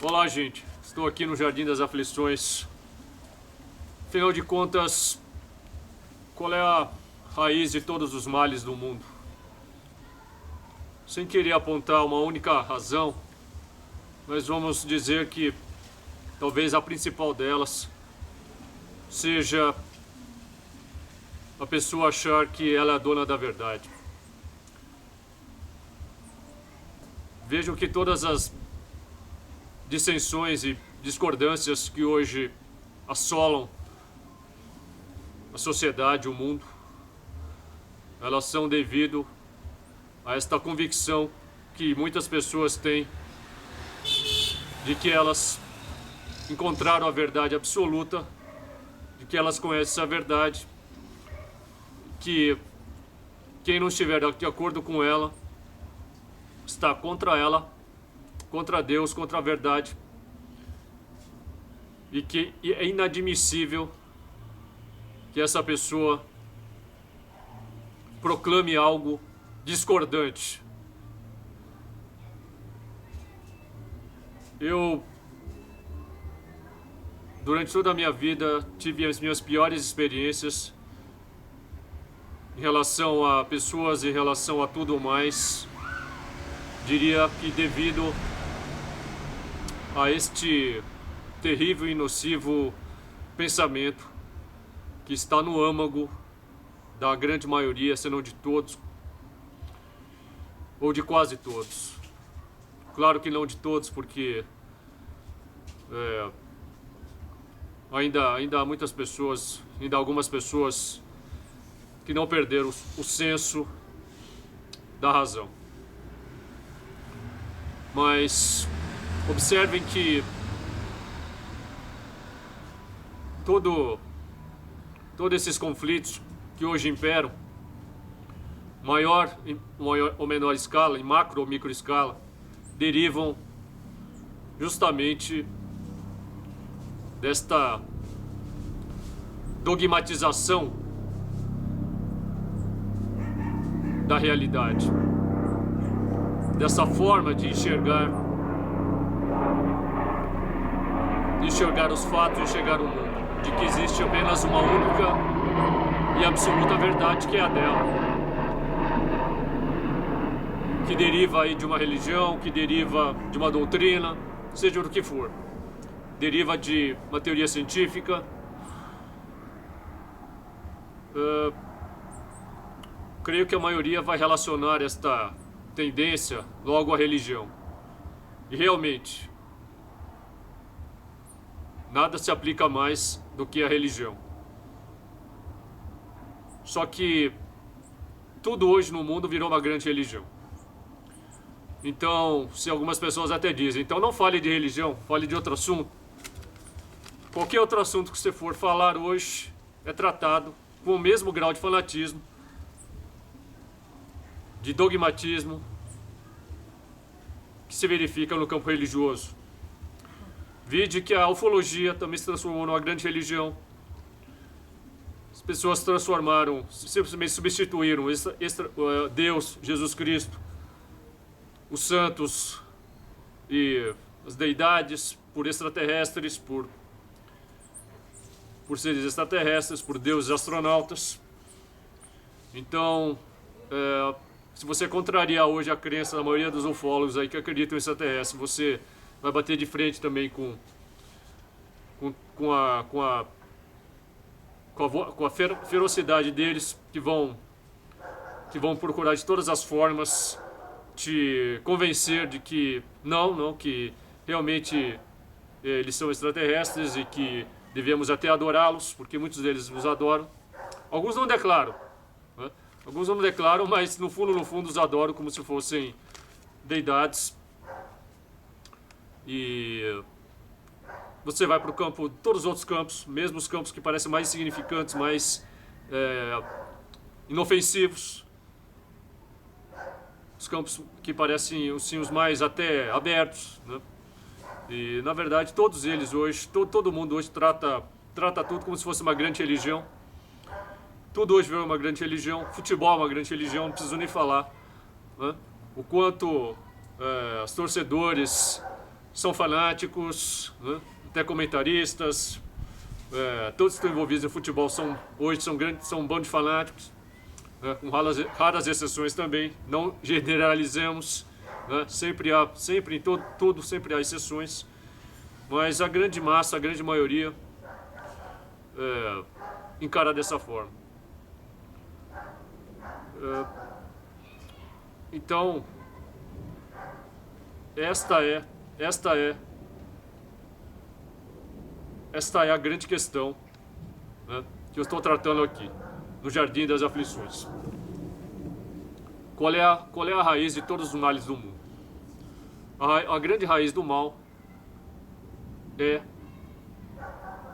Olá, gente. Estou aqui no Jardim das Aflições. Afinal de contas, qual é a raiz de todos os males do mundo? Sem querer apontar uma única razão, mas vamos dizer que talvez a principal delas seja a pessoa achar que ela é a dona da verdade. Vejam que todas as dissensões e discordâncias que hoje assolam a sociedade, o mundo, elas são devido a esta convicção que muitas pessoas têm de que elas encontraram a verdade absoluta, de que elas conhecem a verdade, que quem não estiver de acordo com ela está contra ela, contra Deus, contra a verdade, e que é inadmissível que essa pessoa proclame algo discordante. Eu, durante toda a minha vida, tive as minhas piores experiências em relação a pessoas, em relação a tudo mais. Diria que devido a este terrível e nocivo pensamento que está no âmago da grande maioria, se não de todos, ou de quase todos. Claro que não de todos, porque ainda há muitas pessoas, ainda há algumas pessoas que não perderam o senso da razão. Mas observem que todos esses conflitos que hoje imperam, maior ou menor escala, em macro ou micro escala, derivam justamente desta dogmatização da realidade, dessa forma de enxergar os fatos, de enxergar o mundo, de que existe apenas uma única e absoluta verdade, que é a dela, que deriva aí de uma religião, que deriva de uma doutrina, seja do que for, deriva de uma teoria científica. Creio que a maioria vai relacionar esta tendência logo à religião. E realmente, nada se aplica mais do que a religião. Só que tudo hoje no mundo virou uma grande religião. Então, se algumas pessoas até dizem, então não fale de religião, fale de outro assunto. Qualquer outro assunto que você for falar hoje é tratado com o mesmo grau de fanatismo, de dogmatismo, que se verifica no campo religioso. Vide que a ufologia também se transformou numa grande religião. As pessoas transformaram, simplesmente substituíram Deus, Jesus Cristo, os santos e as deidades por extraterrestres, por seres extraterrestres, por deuses astronautas. Então, se você contrariar hoje a crença da maioria dos ufólogos aí que acreditam em extraterrestres, você vai bater de frente também com a ferocidade deles, que vão procurar de todas as formas te convencer de que que realmente eles são extraterrestres e que devemos até adorá-los, porque muitos deles os adoram. Alguns não declaram, né? Alguns não declaram, mas no fundo os adoram como se fossem deidades. E você vai para o campo, todos os outros campos, mesmo os campos que parecem mais insignificantes, mais inofensivos, os campos que parecem assim, os mais até abertos, né? E na verdade todos eles hoje, todo mundo hoje trata tudo como se fosse uma grande religião. Tudo hoje virou uma grande religião. Futebol é uma grande religião, não preciso nem falar, né? O quanto os torcedores são fanáticos, né? Até comentaristas, todos que estão envolvidos em futebol hoje são um bando de fanáticos, né? Com raras exceções também, não generalizemos, né? Sempre em tudo sempre há exceções, mas a grande massa, a grande maioria encara dessa forma. Então, esta é a grande questão, né, que eu estou tratando aqui, no Jardim das Aflições. Qual é a raiz de todos os males do mundo? A grande raiz do mal é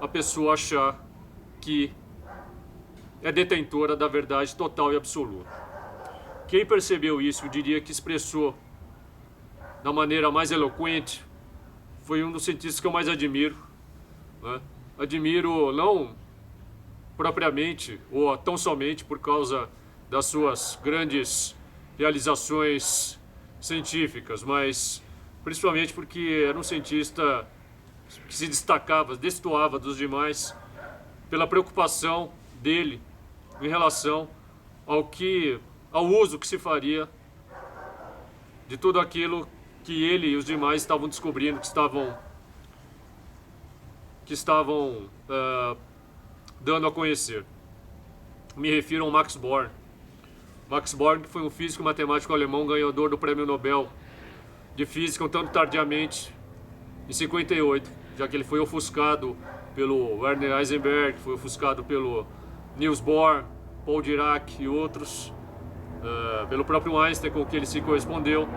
a pessoa achar que é detentora da verdade total e absoluta. Quem percebeu isso, eu diria que expressou da maneira mais eloquente, foi um dos cientistas que eu mais admiro, né? Admiro não propriamente ou tão somente por causa das suas grandes realizações científicas, mas principalmente porque era um cientista que se destacava, destoava dos demais pela preocupação dele em relação ao uso que se faria de tudo aquilo que ele e os demais estavam descobrindo, que estavam dando a conhecer. Me refiro ao Max Born. Max Born, que foi um físico e matemático alemão ganhador do Prêmio Nobel de Física um tanto tardiamente, em 58, já que ele foi ofuscado pelo Werner Heisenberg, foi ofuscado pelo Niels Bohr, Paul Dirac e outros, pelo próprio Einstein, com que ele se correspondeu.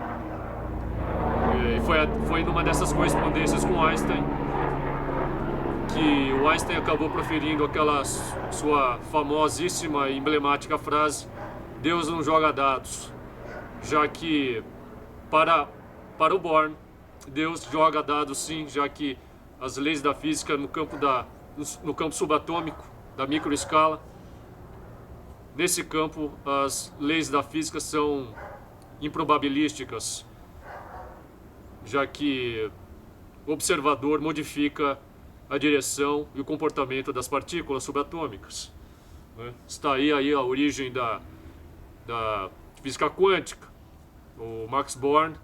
E foi numa dessas correspondências com Einstein que o Einstein acabou proferindo aquela sua famosíssima e emblemática frase: Deus não joga dados, já que para o Born, Deus joga dados sim, já que as leis da física no campo subatômico, da microescala, nesse campo as leis da física são improbabilísticas, já que o observador modifica a direção e o comportamento das partículas subatômicas, né? Está aí a origem da física quântica. O Max Born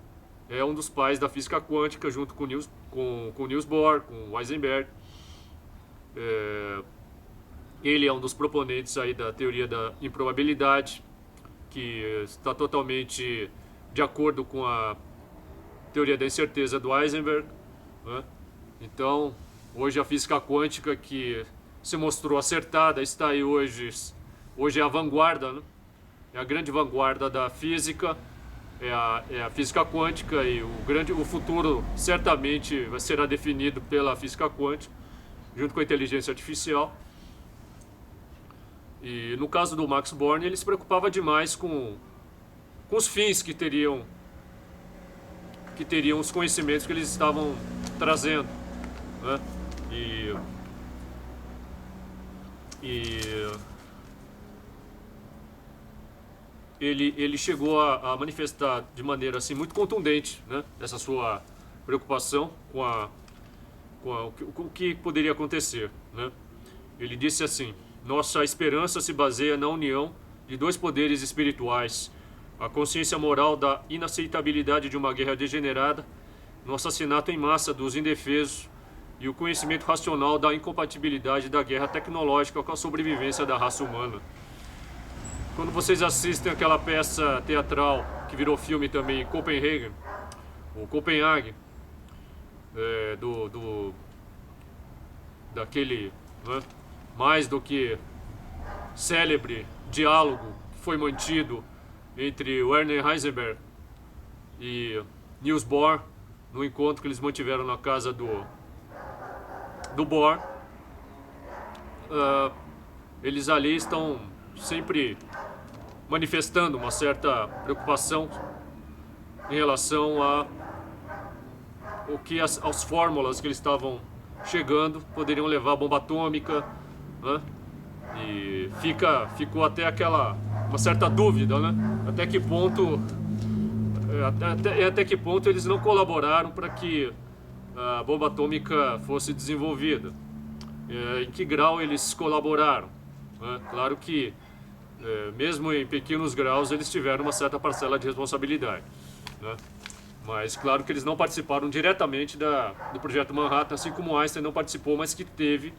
é um dos pais da física quântica, junto com Niels Bohr, com Heisenberg. Ele é um dos proponentes aí da teoria da improbabilidade, que está totalmente de acordo com a teoria da incerteza do Heisenberg, né? Então, hoje a física quântica, que se mostrou acertada, está aí hoje é a vanguarda, né? É a grande vanguarda da física, é a física quântica, e o futuro certamente será definido pela física quântica, junto com a inteligência artificial. E no caso do Max Born, ele se preocupava demais com os fins que teriam os conhecimentos que eles estavam trazendo, né? Ele chegou a manifestar de maneira assim muito contundente, né, essa sua preocupação com o que poderia acontecer, né? Ele disse assim: nossa esperança se baseia na união de dois poderes espirituais, a consciência moral da inaceitabilidade de uma guerra degenerada, no assassinato em massa dos indefesos, e o conhecimento racional da incompatibilidade da guerra tecnológica com a sobrevivência da raça humana. Quando vocês assistem aquela peça teatral que virou filme também, Copenhagen, daquele, né, mais do que célebre diálogo que foi mantido entre Werner Heisenberg e Niels Bohr, no encontro que eles mantiveram na casa do Bohr, eles ali estão sempre manifestando uma certa preocupação em relação às fórmulas que eles estavam chegando poderiam levar à bomba atômica, né? E ficou até uma certa dúvida, né? Até que ponto eles não colaboraram para que a bomba atômica fosse desenvolvida. Em que grau eles colaboraram, né? Claro que, mesmo em pequenos graus, eles tiveram uma certa parcela de responsabilidade, né? Mas claro que eles não participaram diretamente do projeto Manhattan, assim como Einstein não participou, mas que teve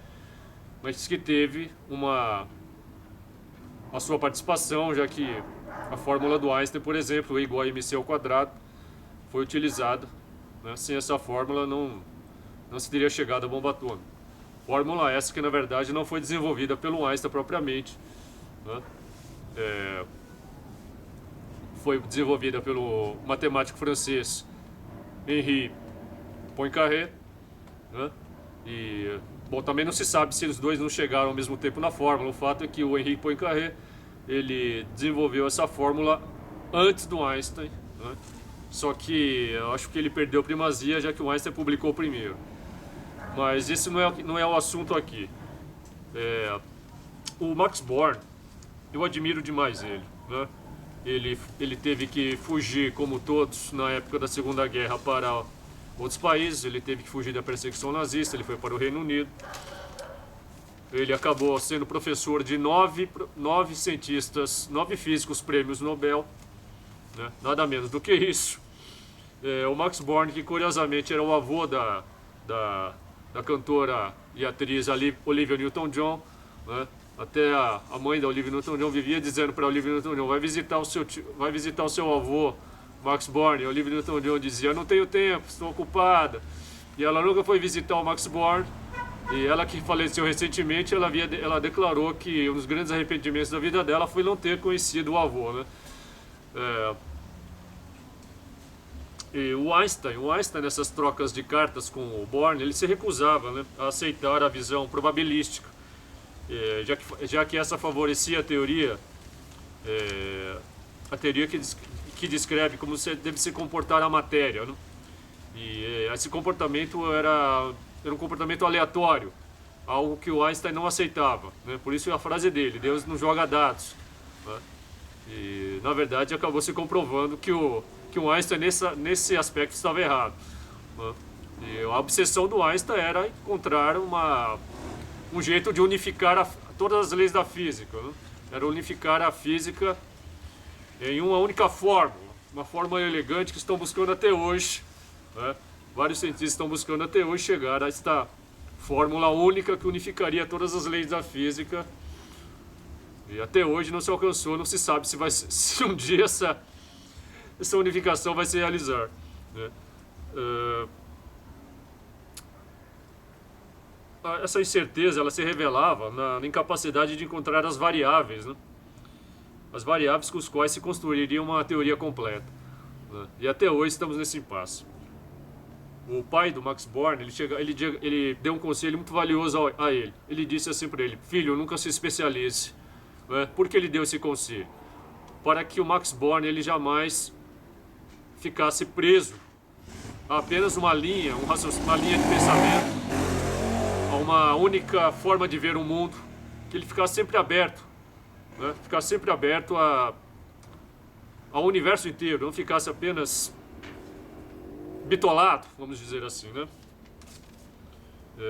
a sua participação, já que a fórmula do Einstein, por exemplo, E igual a mc ao quadrado, foi utilizada, né? Sem essa fórmula não se teria chegado à bomba atômica. Fórmula essa que na verdade não foi desenvolvida pelo Einstein propriamente, né? Foi desenvolvida pelo matemático francês Henri Poincaré, né? E bom, também não se sabe se os dois não chegaram ao mesmo tempo na fórmula. O fato é que o Henri Poincaré ele desenvolveu essa fórmula antes do Einstein, né? Só que eu acho que ele perdeu primazia, já que o Einstein publicou primeiro. Mas esse não é o assunto aqui. O Max Born, eu admiro demais ele, né? Ele teve que fugir, como todos, na época da Segunda Guerra para outros países. Ele teve que fugir da perseguição nazista, ele foi para o Reino Unido. Ele acabou sendo professor de nove cientistas, 9 físicos prêmios Nobel, né? Nada menos do que isso. O Max Born, que curiosamente era o avô da cantora e atriz Olivia Newton-John, né? Até a mãe da Olivia Newton-John vivia dizendo para Olivia Newton-John: vai visitar o seu avô, Max Born. E a Olivia Newton-John dizia: não tenho tempo, estou ocupada. E ela nunca foi visitar o Max Born. E ela, que faleceu recentemente, ela declarou que um dos grandes arrependimentos da vida dela foi não ter conhecido o avô, né? E o Einstein, nessas trocas de cartas com o Born, ele se recusava, né, a aceitar a visão probabilística, já que essa favorecia a teoria que descreve como deve se comportar a matéria, né? E esse comportamento era um comportamento aleatório, algo que o Einstein não aceitava, né? Por isso a frase dele: Deus não joga dados, né? E na verdade acabou se comprovando que o Einstein nesse aspecto estava errado, né? E a obsessão do Einstein era encontrar um jeito de unificar todas as leis da física, né? Era unificar a física em uma única fórmula, uma fórmula elegante que estão buscando até hoje, né? Vários cientistas estão buscando até hoje chegar a esta fórmula única que unificaria todas as leis da física. E até hoje não se alcançou, não se sabe se um dia essa unificação vai se realizar, né? Essa incerteza ela se revelava na incapacidade de encontrar as variáveis, né? As variáveis com as quais se construiria uma teoria completa, né? E até hoje estamos nesse impasse. O pai do Max Born, ele deu um conselho muito valioso a ele. Ele disse assim para ele: filho, nunca se especialize, né? Por que ele deu esse conselho? Para que o Max Born ele jamais ficasse preso a apenas uma linha de pensamento, a uma única forma de ver o mundo, que ele ficasse sempre aberto, né? Ficasse sempre aberto ao universo inteiro, não ficasse apenas bitolado, vamos dizer assim, né?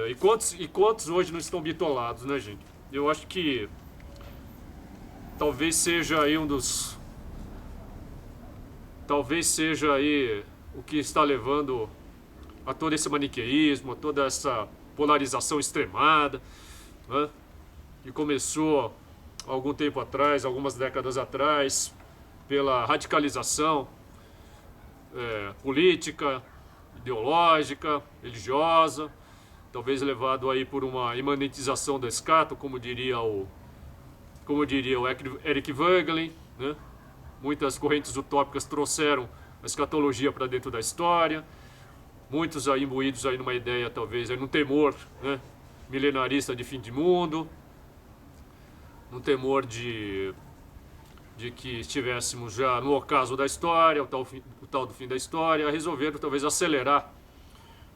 E quantos hoje não estão bitolados, né, gente? Eu acho que talvez seja aí o que está levando a todo esse maniqueísmo, a toda essa polarização extremada, né? Que começou há algum tempo atrás, algumas décadas atrás, pela radicalização política, ideológica, religiosa, talvez levado aí por uma imanentização da escato, como diria o Eric Voegelin, né? Muitas correntes utópicas trouxeram a escatologia para dentro da história, muitos aí imbuídos aí numa ideia, talvez, aí num temor, né, milenarista de fim de mundo, num temor de que estivéssemos já no ocaso da história, o tal do fim da história, resolveram talvez acelerar,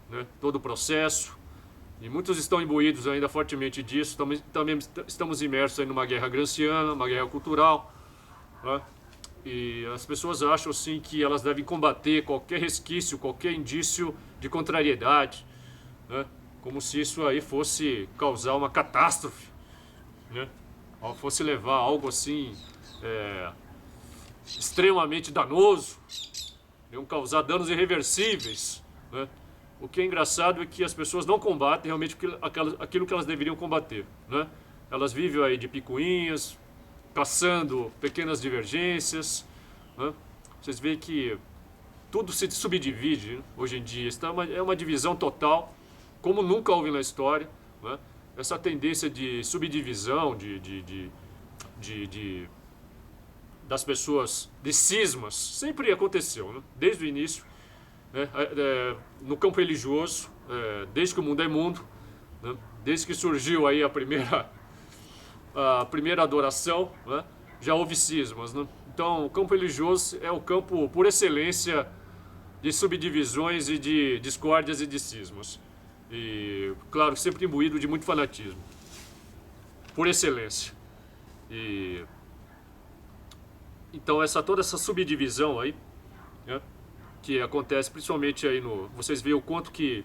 né, todo o processo. E muitos estão imbuídos ainda fortemente disso. Também estamos imersos aí numa guerra gramsciana, uma guerra cultural, né? E as pessoas acham assim que elas devem combater qualquer resquício, qualquer indício de contrariedade, né? Como se isso aí fosse causar uma catástrofe, né? Ou fosse levar a algo assim extremamente danoso, iam causar danos irreversíveis, né? O que é engraçado é que as pessoas não combatem realmente aquilo que elas deveriam combater, né? Elas vivem aí de picuinhas, caçando pequenas divergências, né? Vocês veem que tudo se subdivide, né, hoje em dia. É uma divisão total, como nunca houve na história, né? Essa tendência de subdivisão, das pessoas, de cismas, sempre aconteceu, né? Desde o início, né? No campo religioso, desde que o mundo é mundo, né? Desde que surgiu aí a primeira adoração, né? Já houve cismas, né? Então, o campo religioso é o campo por excelência de subdivisões e de discórdias e de cismas. E, claro, sempre imbuído de muito fanatismo, por excelência. E então toda essa subdivisão aí, né, que acontece principalmente aí vocês veem o quanto que,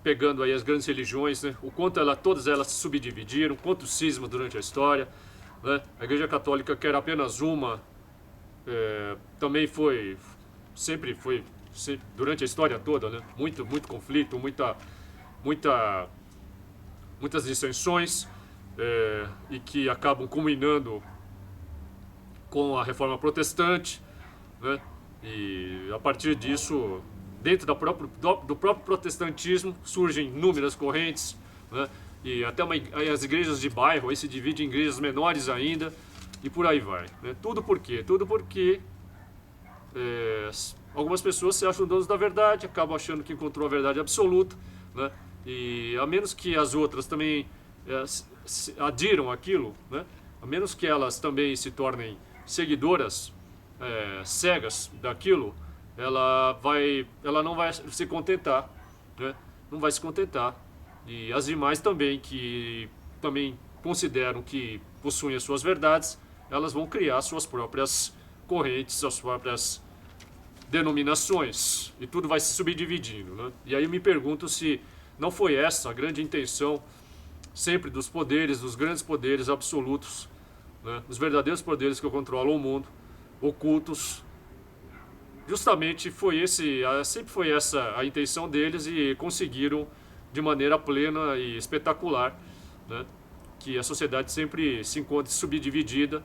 pegando aí as grandes religiões, né, o quanto todas elas se subdividiram, quantos cismas durante a história, né? A Igreja Católica, que era apenas uma, também sempre foi, durante a história toda, né, muito conflito, muitas dissensões, e que acabam culminando com a Reforma Protestante, né? E a partir disso, dentro do próprio protestantismo, surgem inúmeras correntes, né? E até as igrejas de bairro aí se dividem em igrejas menores ainda, e por aí vai, né? Tudo por quê? Tudo porque algumas pessoas se acham donos da verdade, acabam achando que encontrou a verdade absoluta, né? E a menos que as outras também adiram aquilo, né? A menos que elas também se tornem seguidoras cegas daquilo, ela não vai se contentar, né? Não vai se contentar. E as demais também, que também consideram que possuem as suas verdades, elas vão criar suas próprias correntes, suas próprias denominações, e tudo vai se subdividindo, né? E aí eu me pergunto se não foi essa a grande intenção sempre dos poderes, dos grandes poderes absolutos, né? Os verdadeiros poderes que controlam o mundo, ocultos. Justamente sempre foi essa a intenção deles, e conseguiram de maneira plena e espetacular, né, que a sociedade sempre se encontre subdividida,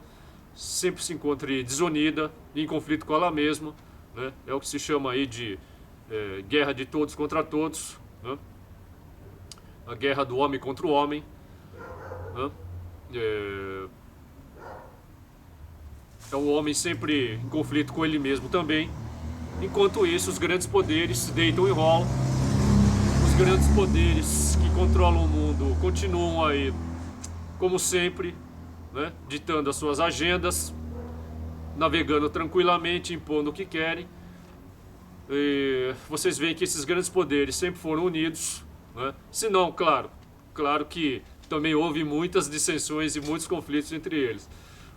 sempre se encontre desunida, em conflito com ela mesma, né? É o que se chama aí de guerra de todos contra todos, né? A guerra do homem contra o homem, né? É o homem sempre em conflito com ele mesmo também. Enquanto isso, os grandes poderes deitam e rolam. Os grandes poderes que controlam o mundo continuam aí, como sempre, né, ditando as suas agendas, navegando tranquilamente, impondo o que querem. E vocês veem que esses grandes poderes sempre foram unidos, né? Se não, claro que também houve muitas dissensões e muitos conflitos entre eles,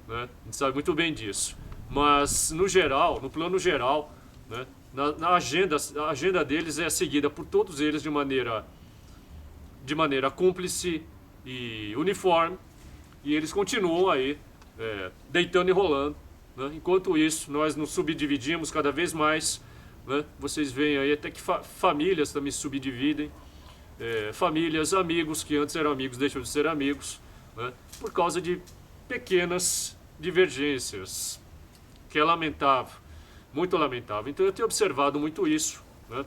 né? A gente sabe muito bem disso. Mas no plano geral, né, a agenda deles é seguida por todos eles de maneira cúmplice e uniforme, e eles continuam aí deitando e rolando, né? Enquanto isso, nós nos subdividimos cada vez mais, né? Vocês veem aí até que famílias também se subdividem, famílias, amigos que antes eram amigos deixam de ser amigos, né, por causa de pequenas divergências, que é lamentável, muito lamentável. Então eu tenho observado muito isso, né?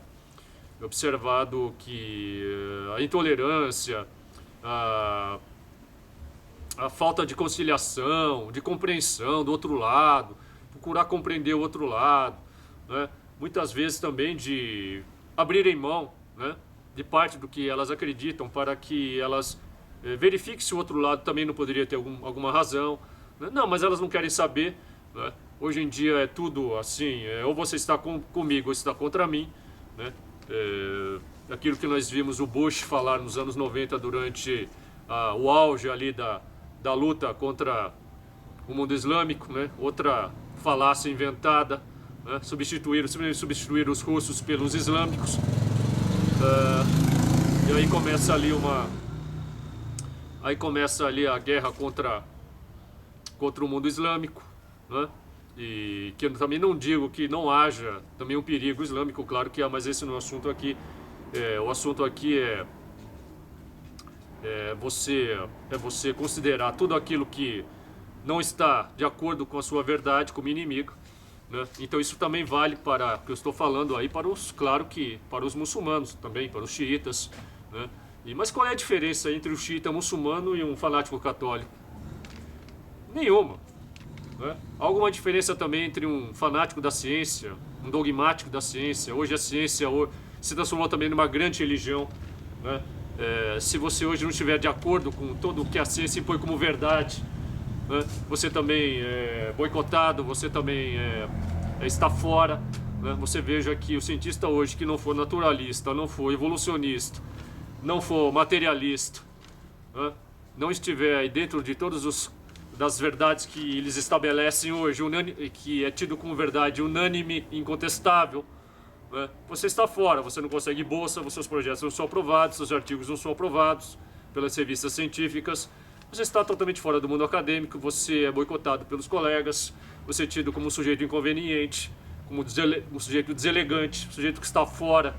Observado que a intolerância, a falta de conciliação, de compreensão do outro lado, procurar compreender o outro lado, né? Muitas vezes também de abrirem mão, né, de parte do que elas acreditam, para que elas verifiquem se o outro lado também não poderia ter alguma razão, né? Não, mas elas não querem saber, né? Hoje em dia é tudo assim, ou você está comigo ou você está contra mim, né? Aquilo que nós vimos o Bush falar nos anos 90 durante o auge ali da luta contra o mundo islâmico, né? Outra falácia inventada, né? Substituir os russos pelos islâmicos. E aí começa ali a guerra contra o mundo islâmico, né? E que eu também não digo que não haja também um perigo islâmico, claro que há, mas esse não é o assunto aqui. O assunto aqui é você considerar tudo aquilo que não está de acordo com a sua verdade como inimigo, né? Então isso também vale para, que eu estou falando aí, claro que para os muçulmanos também, para os xiitas, né? Mas qual é a diferença entre o xiita muçulmano e um fanático católico? Nenhuma, né? Há alguma diferença também entre um fanático da ciência, um dogmático da ciência? Hoje a ciência se transformou também numa grande religião, né? Se você hoje não estiver de acordo com tudo o que a ciência impõe como verdade, né, você também é boicotado, você também está fora, né? Você veja que o cientista hoje que não for naturalista, não for evolucionista, não for materialista, né, não estiver aí dentro de das verdades que eles estabelecem hoje, que é tido como verdade unânime e incontestável, né, você está fora, você não consegue bolsa, seus projetos não são aprovados, seus artigos não são aprovados pelas revistas científicas, você está totalmente fora do mundo acadêmico, você é boicotado pelos colegas, você é tido como um sujeito inconveniente, como um sujeito deselegante, um sujeito que está fora,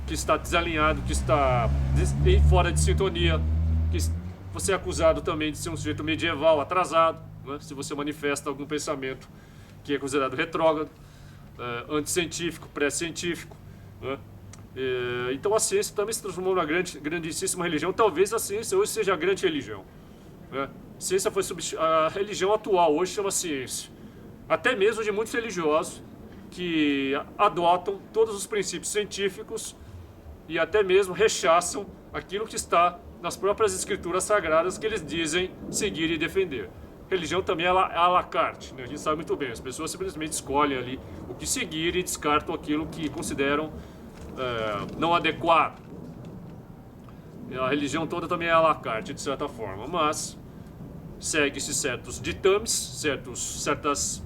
que está desalinhado, que está fora de sintonia, que você é acusado também de ser um sujeito medieval, atrasado, né, se você manifesta algum pensamento que é considerado retrógrado, anticientífico, pré-científico, né? Então a ciência também se transformou numa grandíssima religião. Talvez a ciência hoje seja a grande religião, né? A religião atual hoje chama ciência, até mesmo de muitos religiosos que adotam todos os princípios científicos e até mesmo rechaçam aquilo que está nas próprias escrituras sagradas que eles dizem seguir e defender. Religião também é à la carte, né? A gente sabe muito bem, as pessoas simplesmente escolhem ali o que seguir e descartam aquilo que consideram não adequado. A religião toda também é à la carte, de certa forma, mas segue-se certos ditames, certos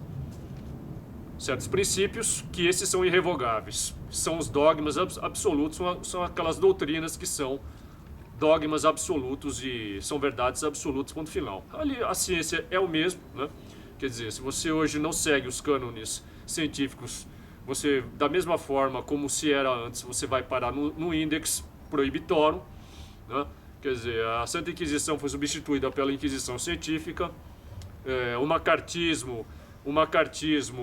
princípios, que esses são irrevogáveis. São os dogmas absolutos, são aquelas doutrinas que são dogmas absolutos e são verdades absolutas, ponto final. Ali a ciência é o mesmo, né? Quer dizer, se você hoje não segue os cânones científicos, você, da mesma forma como se era antes, você vai parar no Index Prohibitorum, né? Quer dizer, a Santa Inquisição foi substituída pela Inquisição Científica, o macartismo,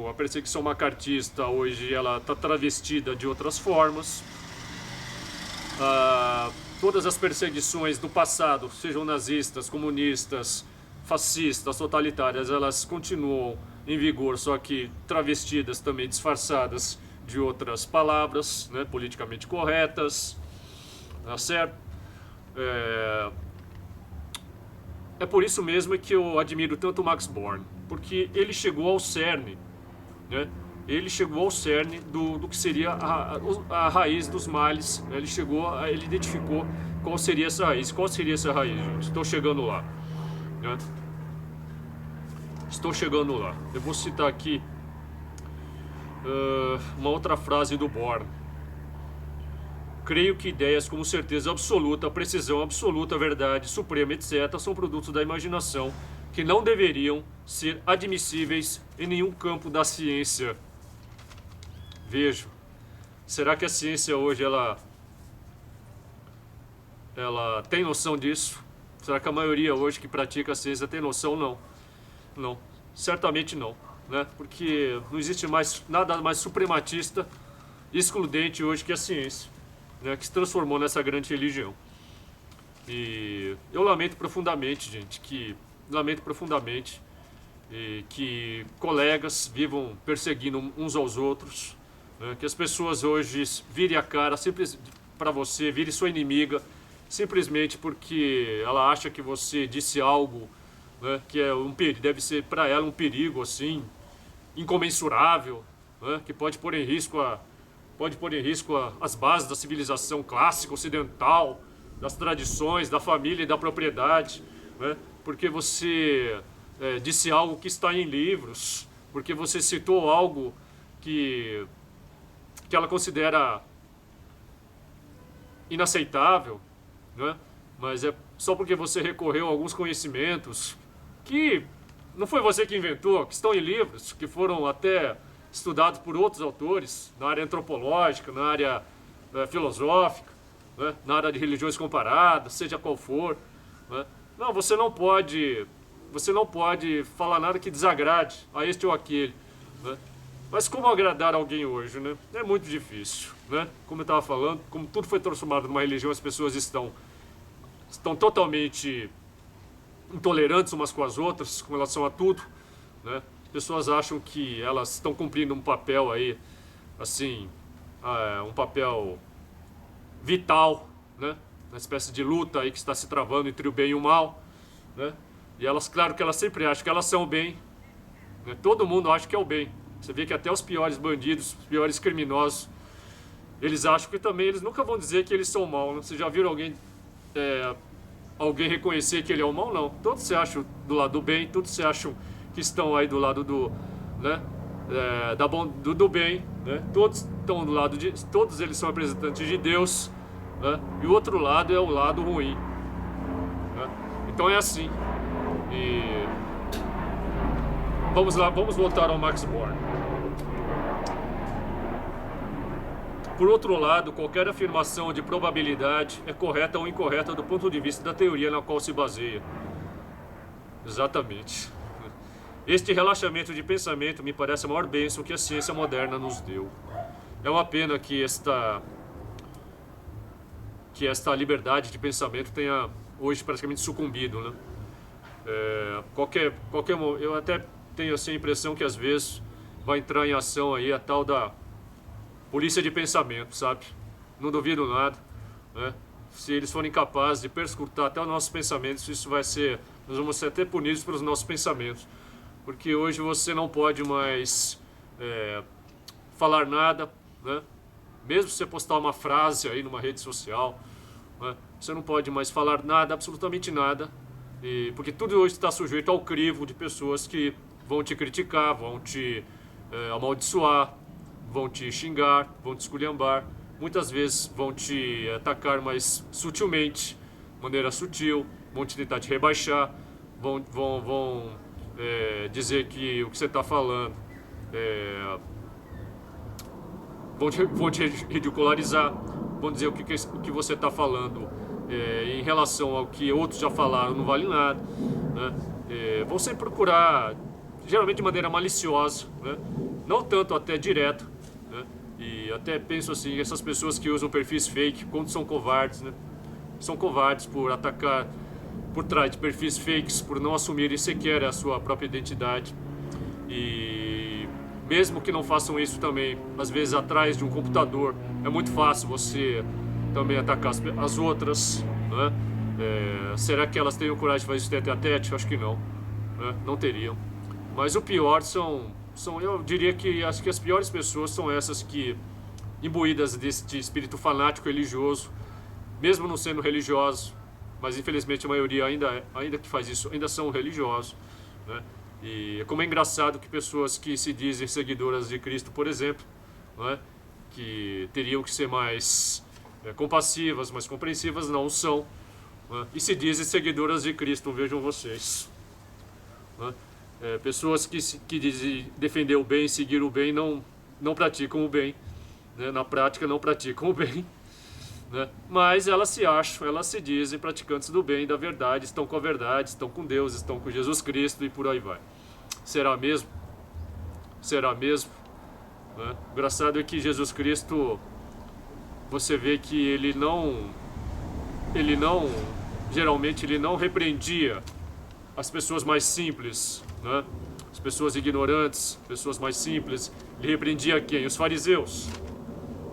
a perseguição macartista, hoje ela está travestida de outras formas. Todas as perseguições do passado, sejam nazistas, comunistas, fascistas, totalitárias, elas continuam em vigor, só que travestidas também, disfarçadas de outras palavras, né, politicamente corretas, tá certo? É por isso mesmo que eu admiro tanto o Max Born, porque ele chegou ao cerne, né? Ele chegou ao cerne do que seria a raiz dos males. Ele identificou qual seria essa raiz. Qual seria essa raiz, gente? Estou chegando lá, né? Estou chegando lá. Eu vou citar aqui uma outra frase do Born. Creio que ideias como certeza absoluta, precisão absoluta, verdade suprema, etc., são produtos da imaginação que não deveriam ser admissíveis em nenhum campo da ciência. Vejo. Será que a ciência hoje ela tem noção disso? Será que a maioria hoje que pratica a ciência tem noção? Não. Não. Certamente não, né? Porque não existe mais nada mais suprematista e excludente hoje que a ciência, né? Que se transformou nessa grande religião. E eu lamento profundamente, gente, que colegas vivam perseguindo uns aos outros, né? Que as pessoas hoje virem a cara para você, virem sua inimiga, simplesmente porque ela acha que você disse algo, né, que deve ser para ela um perigo assim, incomensurável, né, que pode pôr em risco as bases da civilização clássica ocidental, das tradições, da família e da propriedade, né, porque você disse algo que está em livros, porque você citou algo que ela considera inaceitável, né? Mas é só porque você recorreu a alguns conhecimentos que não foi você que inventou, que estão em livros, que foram até estudados por outros autores, na área antropológica, na área filosófica, né? Na área de religiões comparadas, seja qual for, né? Não, você não pode falar nada que desagrade a este ou aquele, né? Mas como agradar alguém hoje, né? É muito difícil, né? Como eu estava falando, como tudo foi transformado numa religião, as pessoas estão totalmente intolerantes umas com as outras com relação a tudo, né? As pessoas acham que elas estão cumprindo um papel aí, assim, um papel vital, né? Uma espécie de luta aí que está se travando entre o bem e o mal, né? E elas, claro que elas sempre acham que elas são o bem, né? Todo mundo acha que é o bem. Você vê que até os piores bandidos, os piores criminosos, eles acham que também, eles nunca vão dizer que eles são o mal, né? Vocês já viram alguém reconhecer que ele é o mal? Não. Todos se acham do lado do bem, todos se acham que estão aí do lado do, né? Do bem, né? Todos estão do lado de, todos eles são representantes de Deus, né? E o outro lado é o lado ruim, né? Então é assim. E vamos lá, vamos voltar ao Max Born. Por outro lado, qualquer afirmação de probabilidade é correta ou incorreta do ponto de vista da teoria na qual se baseia. Exatamente. Este relaxamento de pensamento me parece a maior bênção que a ciência moderna nos deu. É uma pena que esta liberdade de pensamento tenha hoje praticamente sucumbido, né? Eu até tenho assim, a impressão que às vezes vai entrar em ação aí a tal da polícia de pensamento, sabe? Não duvido nada, né? Se eles forem capazes de perscrutar até os nossos pensamentos, nós vamos ser até punidos pelos nossos pensamentos. Porque hoje você não pode mais falar nada, né? Mesmo se você postar uma frase aí numa rede social, né? Você não pode mais falar nada, absolutamente nada, porque tudo hoje está sujeito ao crivo de pessoas que vão te criticar, vão te amaldiçoar, vão te xingar, vão te esculhambar, muitas vezes vão te atacar mais sutilmente, de maneira sutil, vão te tentar te rebaixar, vão dizer que o que você está falando vão te ridicularizar, vão dizer o que você está falando em relação ao que outros já falaram não vale nada, né? Vão sempre procurar, geralmente de maneira maliciosa, né? Não tanto até direto, né? E até penso assim, essas pessoas que usam perfis fake, quando são covardes, né? São covardes por atacar por trás de perfis fakes, por não assumirem sequer a sua própria identidade. E mesmo que não façam isso também, às vezes atrás de um computador, é muito fácil você também atacar as outras, né? Será que elas teriam coragem de fazer isso tete a tete? Acho que não, né? Não teriam. Mas o pior eu diria que acho que as piores pessoas são essas que, imbuídas desse espírito fanático religioso, mesmo não sendo religiosos, mas infelizmente a maioria ainda que faz isso, ainda são religiosos, né? E como é engraçado que pessoas que se dizem seguidoras de Cristo, por exemplo, né, que teriam que ser mais compassivas, mais compreensivas, não são, né? E se dizem seguidoras de Cristo, vejam vocês, né? Pessoas que dizem defender o bem, seguir o bem, não praticam o bem, né? Na prática não praticam o bem, né? Mas elas se dizem praticantes do bem e da verdade, estão com a verdade, estão com Deus, estão com Jesus Cristo e por aí vai. Será mesmo? Será mesmo? Né? O engraçado é que Jesus Cristo, você vê que geralmente ele não repreendia as pessoas mais simples, né? As pessoas ignorantes, pessoas mais simples. Ele repreendia quem? Os fariseus,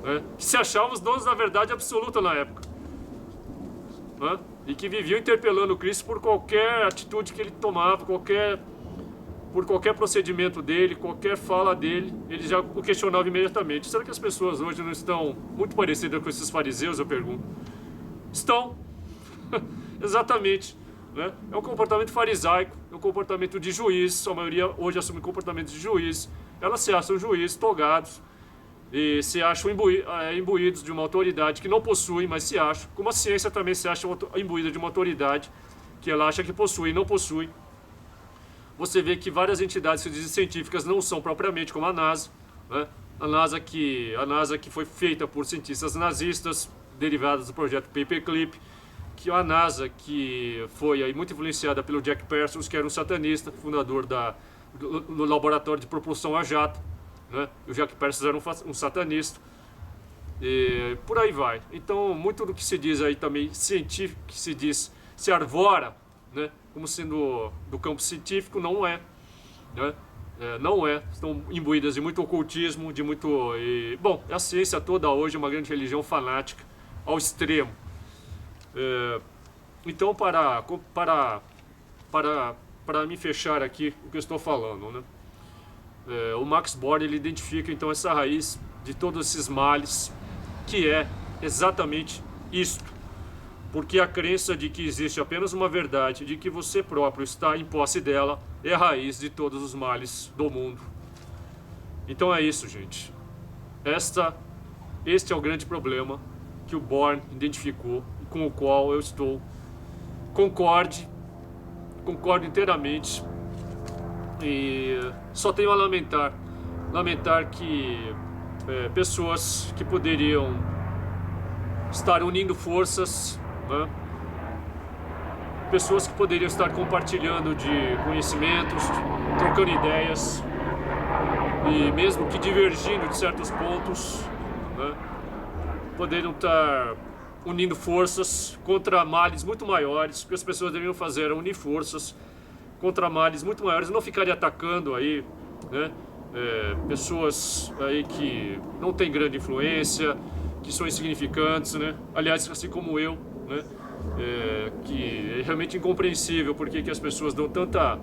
né? Que se achavam os donos da verdade absoluta na época, né? E que viviam interpelando Cristo por qualquer atitude que ele tomava, por qualquer procedimento dele, qualquer fala dele, ele já o questionava imediatamente. Será que as pessoas hoje não estão muito parecidas com esses fariseus, eu pergunto? Estão, exatamente, né? É um comportamento farisaico, é um comportamento de juiz, a maioria hoje assume comportamento de juiz, elas se acham juízes togados e se acham imbuídos de uma autoridade que não possuem, mas se acham. Como a ciência também se acha imbuída de uma autoridade que ela acha que possui e não possui. Você vê que várias entidades que dizem científicas não são propriamente como a NASA, né? A NASA que foi feita por cientistas nazistas, derivadas do projeto Paperclip, que a NASA que foi aí muito influenciada pelo Jack Parsons, que era um satanista, fundador do laboratório de propulsão a jato, né? O Jack Parsons era um satanista, e por aí vai. Então, muito do que se diz aí também científico, que se arvora, né, como sendo do campo científico, não é, né? Não é, estão imbuídas de muito ocultismo, de muito... bom, a ciência toda hoje é uma grande religião fanática ao extremo. Então, para me fechar aqui o que eu estou falando, né? O Max Born, ele identifica então essa raiz de todos esses males, que é exatamente isto. Porque a crença de que existe apenas uma verdade, de que você próprio está em posse dela, é a raiz de todos os males do mundo. Então é isso, gente. Este é o grande problema que o Born identificou e com o qual eu concordo inteiramente, e só tenho a lamentar que pessoas que poderiam estar unindo forças, né? Pessoas que poderiam estar compartilhando de conhecimentos, trocando ideias, e mesmo que divergindo de certos pontos, né, poderiam estar unindo forças contra males muito maiores. O que as pessoas deveriam fazer era unir forças contra males muito maiores, não ficarem atacando aí, né, pessoas aí que não têm grande influência, que são insignificantes, né? Aliás, assim como eu, né? Que é realmente incompreensível porque que as pessoas dão tanta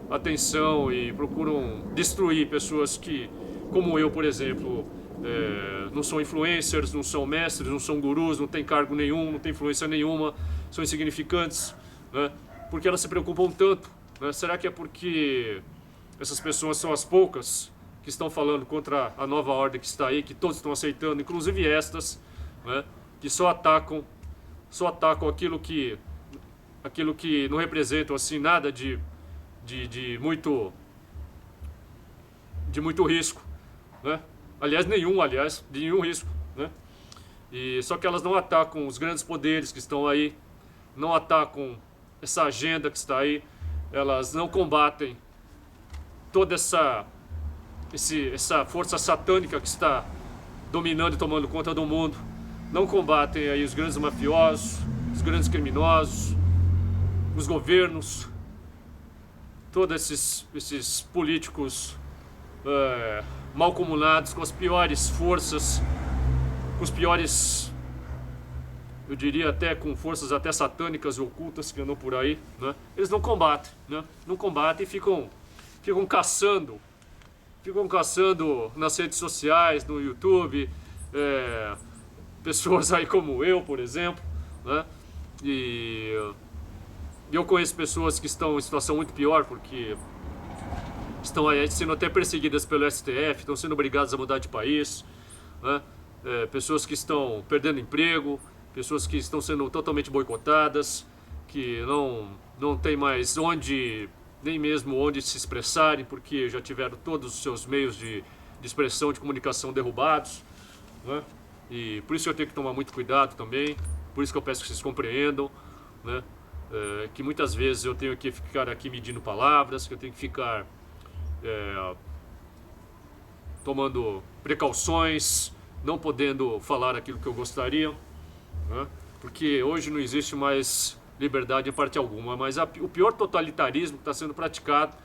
atenção e procuram destruir pessoas que, como eu, por exemplo, não são influencers, não são mestres, não são gurus, não têm cargo nenhum, não têm influência nenhuma, são insignificantes, né? Porque elas se preocupam tanto, né? Será que é porque essas pessoas são as poucas que estão falando contra a nova ordem que está aí, que todos estão aceitando, inclusive estas, né, que só atacam aquilo que não representam assim nada de muito risco, né? De nenhum risco, né? E só que elas não atacam os grandes poderes que estão aí, não atacam essa agenda que está aí, elas não combatem toda essa força satânica que está dominando e tomando conta do mundo, não combatem aí os grandes mafiosos, os grandes criminosos, os governos, todos esses políticos malcomunados, com as piores forças, com os piores, eu diria até com forças até satânicas e ocultas que andam por aí, né? Eles não combatem, né? Não combatem e ficam caçando nas redes sociais, no YouTube, pessoas aí como eu, por exemplo, né? E eu conheço pessoas que estão em situação muito pior, porque estão aí sendo até perseguidas pelo STF, estão sendo obrigadas a mudar de país, né? Pessoas que estão perdendo emprego, pessoas que estão sendo totalmente boicotadas, que não tem mais nem mesmo onde se expressarem, porque já tiveram todos os seus meios de expressão, de comunicação derrubados, né? E por isso eu tenho que tomar muito cuidado também, por isso que eu peço que vocês compreendam, né? Que muitas vezes eu tenho que ficar aqui medindo palavras, que eu tenho que ficar tomando precauções, não podendo falar aquilo que eu gostaria, né? Porque hoje não existe mais liberdade em parte alguma, mas o pior totalitarismo que está sendo praticado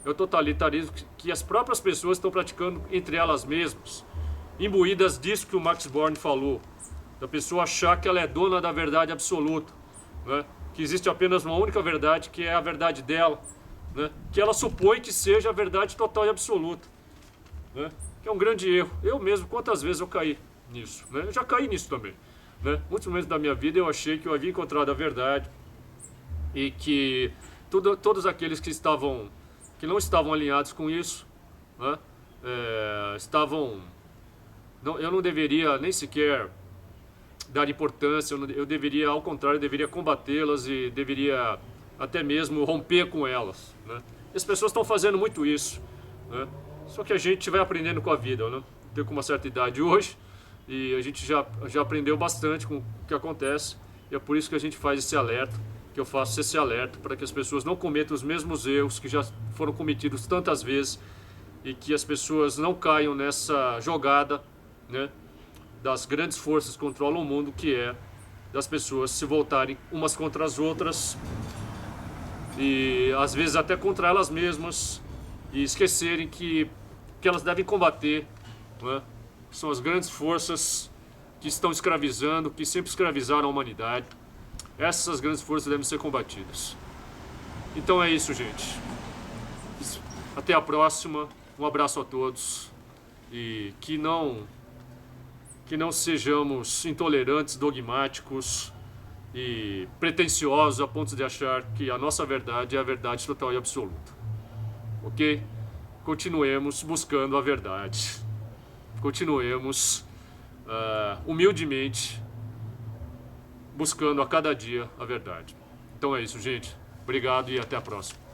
é o totalitarismo que as próprias pessoas estão praticando entre elas mesmas, imbuídas disso que o Max Born falou, da pessoa achar que ela é dona da verdade absoluta, né? Que existe apenas uma única verdade, que é a verdade dela, né? Que ela supõe que seja a verdade total e absoluta, né? Que é um grande erro. Eu mesmo, quantas vezes eu caí nisso, né? Eu já caí nisso também, né? Muitos momentos da minha vida eu achei que eu havia encontrado a verdade e que todos aqueles que não estavam alinhados com isso, né, estavam... eu não deveria nem sequer dar importância, eu deveria, ao contrário, eu deveria combatê-las e deveria até mesmo romper com elas, né? E as pessoas estão fazendo muito isso, né? Só que a gente vai aprendendo com a vida, né? Tenho com uma certa idade hoje e a gente já aprendeu bastante com o que acontece, e é por isso que a gente faz esse alerta, que eu faço esse alerta para que as pessoas não cometam os mesmos erros que já foram cometidos tantas vezes e que as pessoas não caiam nessa jogada, né, das grandes forças que controlam o mundo, que é das pessoas se voltarem umas contra as outras e às vezes até contra elas mesmas, e esquecerem que elas devem combater, né? São as grandes forças que estão escravizando, que sempre escravizaram a humanidade. Essas grandes forças devem ser combatidas. Então é isso, gente. Até a próxima. Um abraço a todos e que não sejamos intolerantes, dogmáticos e pretensiosos a ponto de achar que a nossa verdade é a verdade total e absoluta. Ok? Continuemos buscando a verdade. Continuemos humildemente buscando a cada dia a verdade. Então é isso, gente. Obrigado e até a próxima.